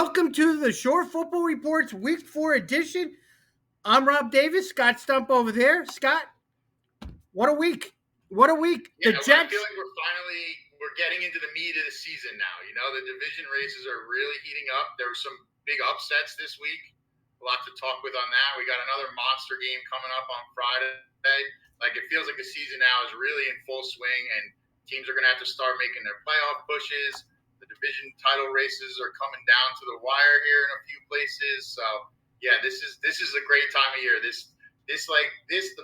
Welcome to the Shore Football Reports Week 4 edition. I'm Rob Davis. Scott Stump over there. Scott, what a week. What a week. Yeah, The I Jets. feel like we're getting into the meat of the season now. You know, the division races are really heating up. There were some big upsets this week. A lot to talk with on that. We got another monster game coming up on Friday. Like, it feels like the season now is really in full swing, and teams are going to have to start making their playoff pushes. The division title races are coming down to the wire here in a few places. So yeah, this is a great time of year. The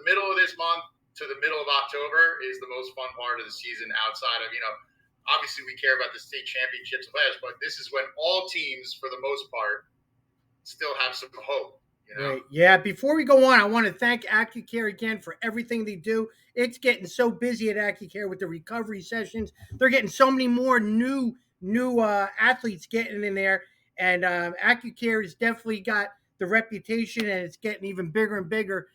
middle of this month to the middle of October is the most fun part of the season outside of, obviously we care about the state championships players, but this is when all teams, for the most part, still have some hope. Right. Yeah. Before we go on, I want to thank AccuCare again for everything they do. It's getting so busy at AccuCare with the recovery sessions. They're getting so many more new athletes getting in there, and AccuCare has definitely got the reputation, and it's getting even bigger and bigger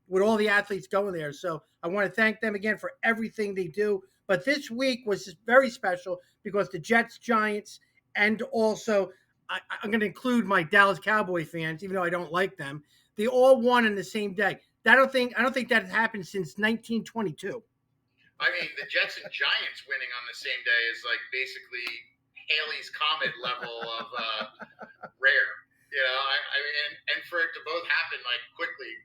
with all the athletes going there. So I want to thank them again for everything they do. But this week was very special because the Jets, Giants, and also I'm going to include my Dallas Cowboy fans, even though I don't like them. They all won in the same day. I don't think that happened since 1922. I mean, the Jets and Giants winning on the same day is like basically Haley's Comet level of rare. I mean, and for it to both happen like quickly,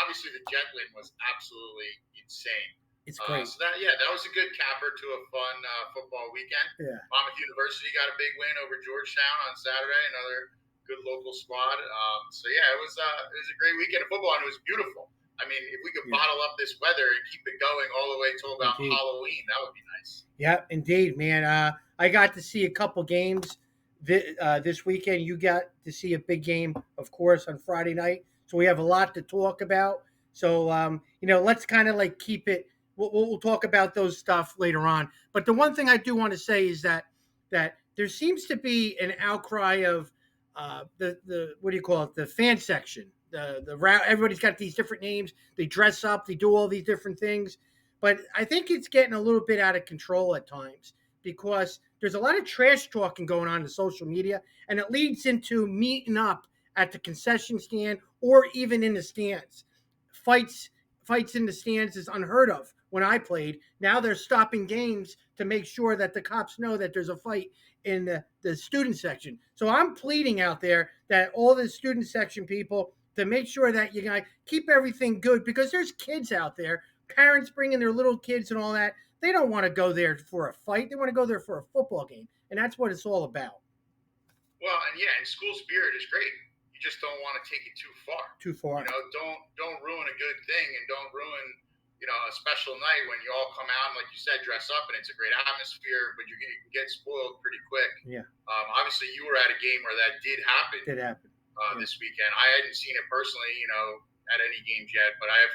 obviously the Jet win was absolutely insane. It's great. That was a good capper to a fun football weekend. Yeah. Monmouth University got a big win over Georgetown on Saturday. Another good local squad. It was a great weekend of football, and it was beautiful. I mean, if we could bottle up this weather and keep it going all the way till about Halloween, that would be nice. Yeah, indeed, man. I got to see a couple games this weekend. You got to see a big game, of course, on Friday night. So we have a lot to talk about. So let's kind of like keep it. We'll talk about those stuff later on. But the one thing I do want to say is that there seems to be an outcry of the what do you call it? The fan section. Everybody's got these different names. They dress up. They do all these different things. But I think it's getting a little bit out of control at times because there's a lot of trash talking going on in social media, and it leads into meeting up at the concession stand or even in the stands. Fights in the stands is unheard of when I played. Now they're stopping games to make sure that the cops know that there's a fight in the student section. So I'm pleading out there that all the student section people to make sure that you guys keep everything good because there's kids out there, parents bringing their little kids and all that. They don't want to go there for a fight. They want to go there for a football game. And that's what it's all about. Well, and school spirit is great. You just don't want to take it too far. Too far. Don't ruin a good thing, and don't ruin a special night when you all come out and, like you said, dress up and it's a great atmosphere. But you can get spoiled pretty quick. Yeah. Obviously, you were at a game where that did happen. This weekend. I hadn't seen it personally, at any games yet, but I have,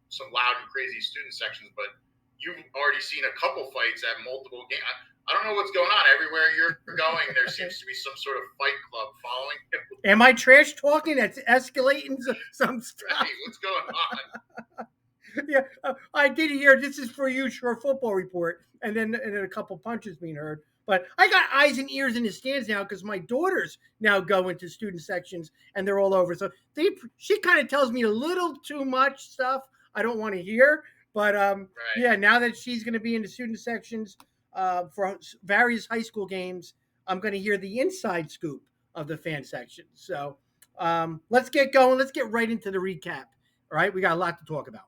some loud and crazy student sections. But you've already seen a couple fights at multiple games. I don't know what's going on. Everywhere you're going, there seems to be some sort of fight club following you. Am I trash talking? That's escalating some stuff. Hey, what's going on? Yeah, I did hear this is for you, Shore Football Report, and then a couple punches being heard. But I got eyes and ears in the stands now because my daughters now go into student sections and they're all over. So she kind of tells me a little too much stuff I don't want to hear. But Right. Yeah, now that she's going to be in the student sections for various high school games, I'm going to hear the inside scoop of the fan section. So let's get going. Let's get right into the recap. All right, we got a lot to talk about.